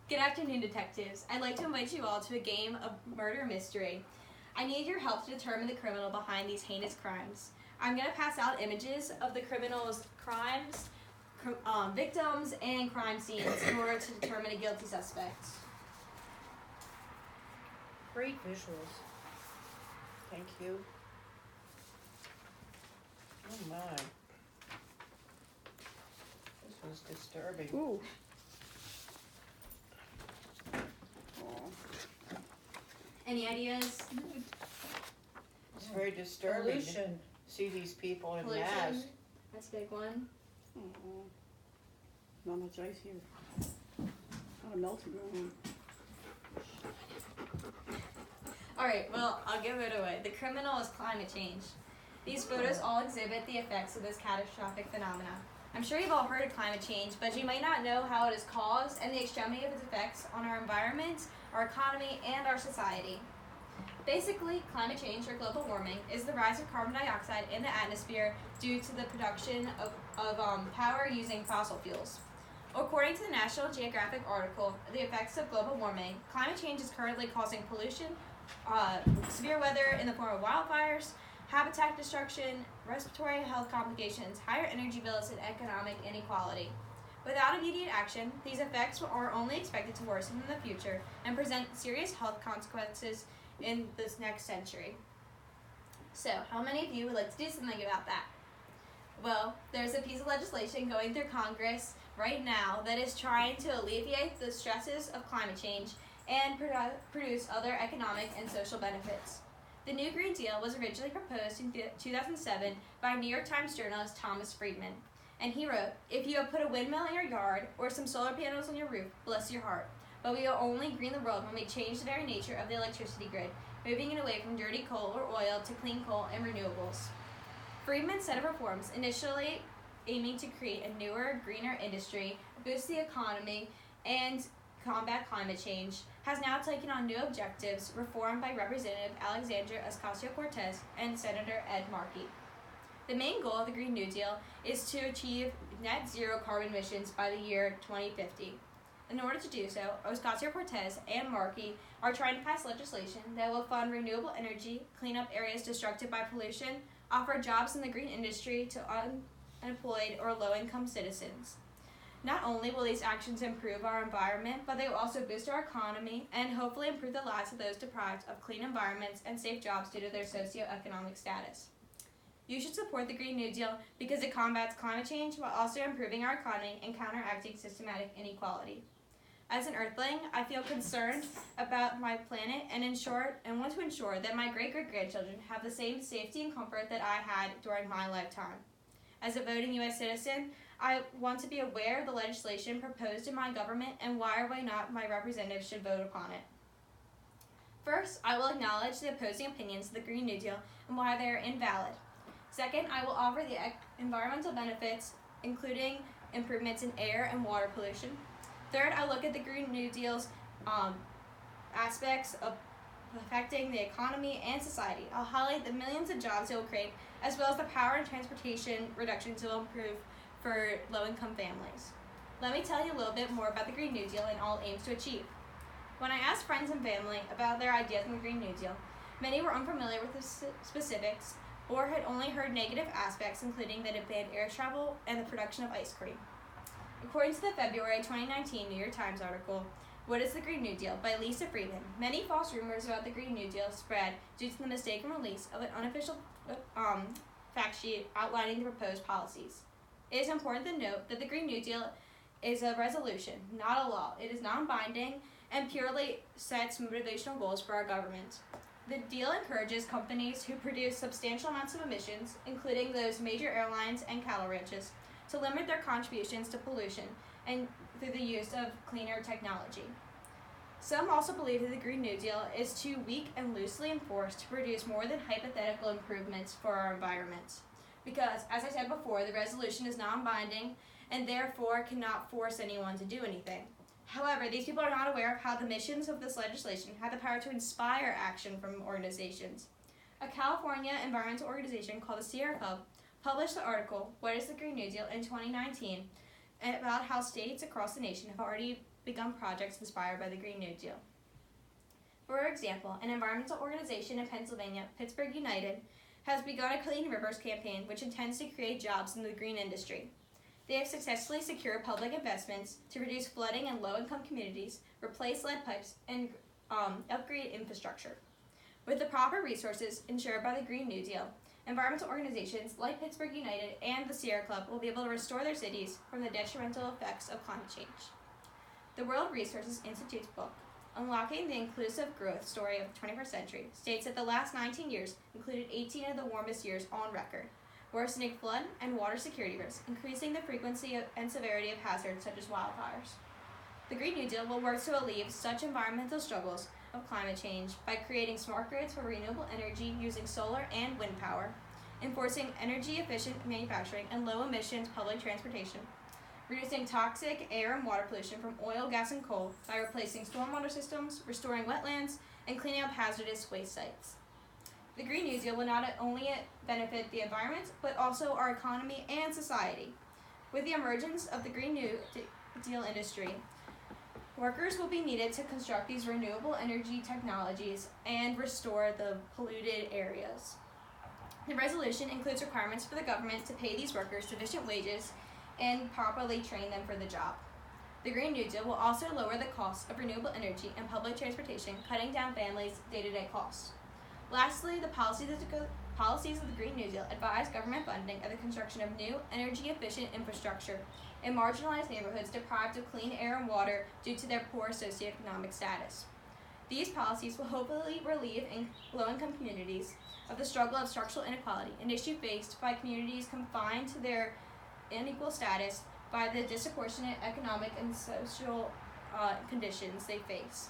Good afternoon, detectives. I'd like to invite you all to a game of murder mystery. I need your help to determine the criminal behind these heinous crimes. I'm going to pass out images of the criminal's crimes, victims, and crime scenes in order to determine a guilty suspect. Great visuals. Thank you. Oh my. This was disturbing. Ooh. Any ideas? It's very disturbing to Pollution. see these people in Pollution. masks. That's a big one. Not much ice here. Not a melted ground. Alright, well, I'll give it away. The criminal is climate change. These photos all exhibit the effects of this catastrophic phenomena. I'm sure you've all heard of climate change, but you might not know how it is caused and the extremity of its effects on our environment, our economy, and our society. Basically, climate change, or global warming, is the rise of carbon dioxide in the atmosphere due to the production of power using fossil fuels. According to the National Geographic article, The Effects of Global Warming, climate change is currently causing pollution, severe weather in the form of wildfires, habitat destruction, respiratory health complications, higher energy bills, and economic inequality. Without immediate action, these effects are only expected to worsen in the future and present serious health consequences in this next century. So, how many of you would like to do something about that? Well, there's a piece of legislation going through Congress right now that is trying to alleviate the stresses of climate change and produce other economic and social benefits. The New Green Deal was originally proposed in 2007 by New York Times journalist Thomas Friedman. And he wrote, "If you have put a windmill in your yard or some solar panels on your roof, bless your heart. But we will only green the world when we change the very nature of the electricity grid, moving it away from dirty coal or oil to clean coal and renewables." Friedman's set of reforms, initially aiming to create a newer, greener industry, boost the economy, and combat climate change, has now taken on new objectives reformed by Representative Alexandria Ocasio-Cortez and Senator Ed Markey. The main goal of the Green New Deal is to achieve net zero carbon emissions by the year 2050. In order to do so, Ocasio-Cortez and Markey are trying to pass legislation that will fund renewable energy, clean up areas destructed by pollution, offer jobs in the green industry to unemployed or low-income citizens. Not only will these actions improve our environment, but they will also boost our economy and hopefully improve the lives of those deprived of clean environments and safe jobs due to their socioeconomic status. You should support the Green New Deal because it combats climate change while also improving our economy and counteracting systematic inequality. As an Earthling, I feel concerned about my planet and want to ensure that my great-great-grandchildren have the same safety and comfort that I had during my lifetime. As a voting U.S. citizen, I want to be aware of the legislation proposed in my government and why or why not my representatives should vote upon it. First, I will acknowledge the opposing opinions of the Green New Deal and why they are invalid. Second, I will offer the environmental benefits, including improvements in air and water pollution. Third, I look at the Green New Deal's aspects of affecting the economy and society. I'll highlight the millions of jobs it will create, as well as the power and transportation reductions it will improve for low-income families. Let me tell you a little bit more about the Green New Deal and all it aims to achieve. When I asked friends and family about their ideas on the Green New Deal, many were unfamiliar with the specifics or had only heard negative aspects, including that it banned air travel and the production of ice cream. According to the February 2019 New York Times article, "What is the Green New Deal?" by Lisa Freeman, many false rumors about the Green New Deal spread due to the mistaken release of an unofficial fact sheet outlining the proposed policies. It is important to note that the Green New Deal is a resolution, not a law. It is non-binding and purely sets motivational goals for our government. The deal encourages companies who produce substantial amounts of emissions, including those major airlines and cattle ranches, to limit their contributions to pollution and through the use of cleaner technology. Some also believe that the Green New Deal is too weak and loosely enforced to produce more than hypothetical improvements for our environment. Because, as I said before, the resolution is non-binding and therefore cannot force anyone to do anything. However, these people are not aware of how the missions of this legislation have the power to inspire action from organizations. A California environmental organization called the Sierra Club published the article, "What is the Green New Deal?" in 2019, about how states across the nation have already begun projects inspired by the Green New Deal. For example, an environmental organization in Pennsylvania, Pittsburgh United, has begun a Clean Rivers campaign which intends to create jobs in the green industry. They have successfully secured public investments to reduce flooding in low-income communities, replace lead pipes, and upgrade infrastructure. With the proper resources ensured by the Green New Deal, environmental organizations like Pittsburgh United and the Sierra Club will be able to restore their cities from the detrimental effects of climate change. The World Resources Institute's book, Unlocking the Inclusive Growth Story of the 21st Century, states that the last 19 years included 18 of the warmest years on record, worsening flood and water security risks, increasing the frequency and severity of hazards such as wildfires. The Green New Deal will work to alleviate such environmental struggles of climate change by creating smart grids for renewable energy using solar and wind power, enforcing energy-efficient manufacturing and low-emissions public transportation, reducing toxic air and water pollution from oil, gas, and coal by replacing stormwater systems, restoring wetlands, and cleaning up hazardous waste sites. The Green New Deal will not only benefit the environment, but also our economy and society. With the emergence of the Green New Deal industry, workers will be needed to construct these renewable energy technologies and restore the polluted areas. The resolution includes requirements for the government to pay these workers sufficient wages and properly train them for the job. The Green New Deal will also lower the cost of renewable energy and public transportation, cutting down families' day-to-day costs. Lastly, the policies of the Green New Deal advise government funding of the construction of new energy-efficient infrastructure in marginalized neighborhoods deprived of clean air and water due to their poor socioeconomic status. These policies will hopefully relieve low-income communities of the struggle of structural inequality, an issue faced by communities confined to their unequal status by the disproportionate economic and social conditions they face.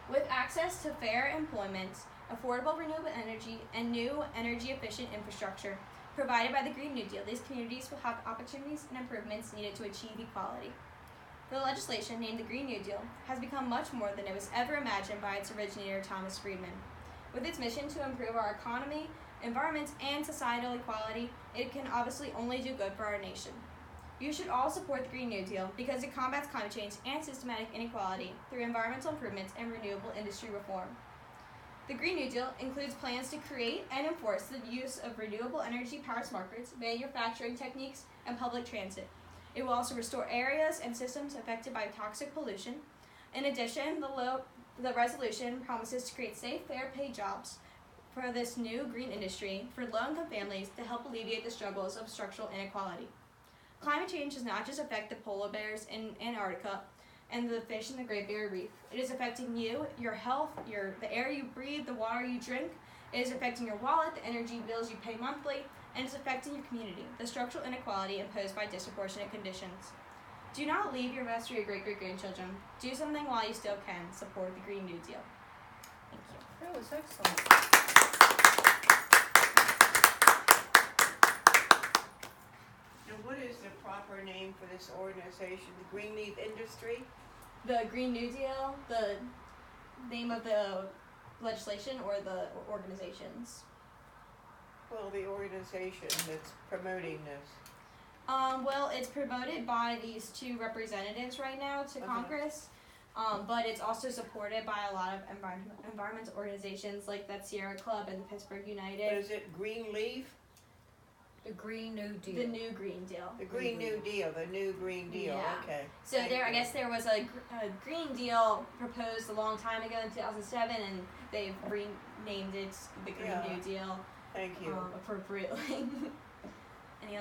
With access to fair employment, affordable renewable energy, and new energy-efficient infrastructure provided by the Green New Deal, these communities will have opportunities and improvements needed to achieve equality. The legislation named the Green New Deal has become much more than it was ever imagined by its originator, Thomas Friedman. With its mission to improve our economy, environment, and societal equality, it can obviously only do good for our nation. You should all support the Green New Deal because it combats climate change and systematic inequality through environmental improvements and renewable industry reform. The Green New Deal includes plans to create and enforce the use of renewable energy-powered smart grids, manufacturing techniques, and public transit. It will also restore areas and systems affected by toxic pollution. In addition, the resolution promises to create safe, fair-paid jobs for this new green industry for low-income families to help alleviate the struggles of structural inequality. Climate change does not just affect the polar bears in Antarctica and the fish in the Great Barrier Reef. It is affecting you, your health, the air you breathe, the water you drink. It is affecting your wallet, the energy bills you pay monthly, and it's affecting your community, the structural inequality imposed by disproportionate conditions. Do not leave your mess for your great-great-grandchildren. Do something while you still can. Support the Green New Deal. Thank you. That was excellent. And what is the proper name for this organization? The Green Leaf Industry? The Green New Deal, the name of the legislation or the organizations? Well, the organization that's promoting this. Well, it's promoted by these two representatives right now to Congress, but it's also supported by a lot of environmental organizations like that Sierra Club and the Pittsburgh United. But is it Green Leaf? The Green New Deal. The New Green Deal. The Green New Deal, the New Green Deal, Yeah. okay. So Thank I you. guess there was a Green Deal proposed a long time ago in 2007, and they've renamed it the Green Yeah. New Deal Thank you. appropriately.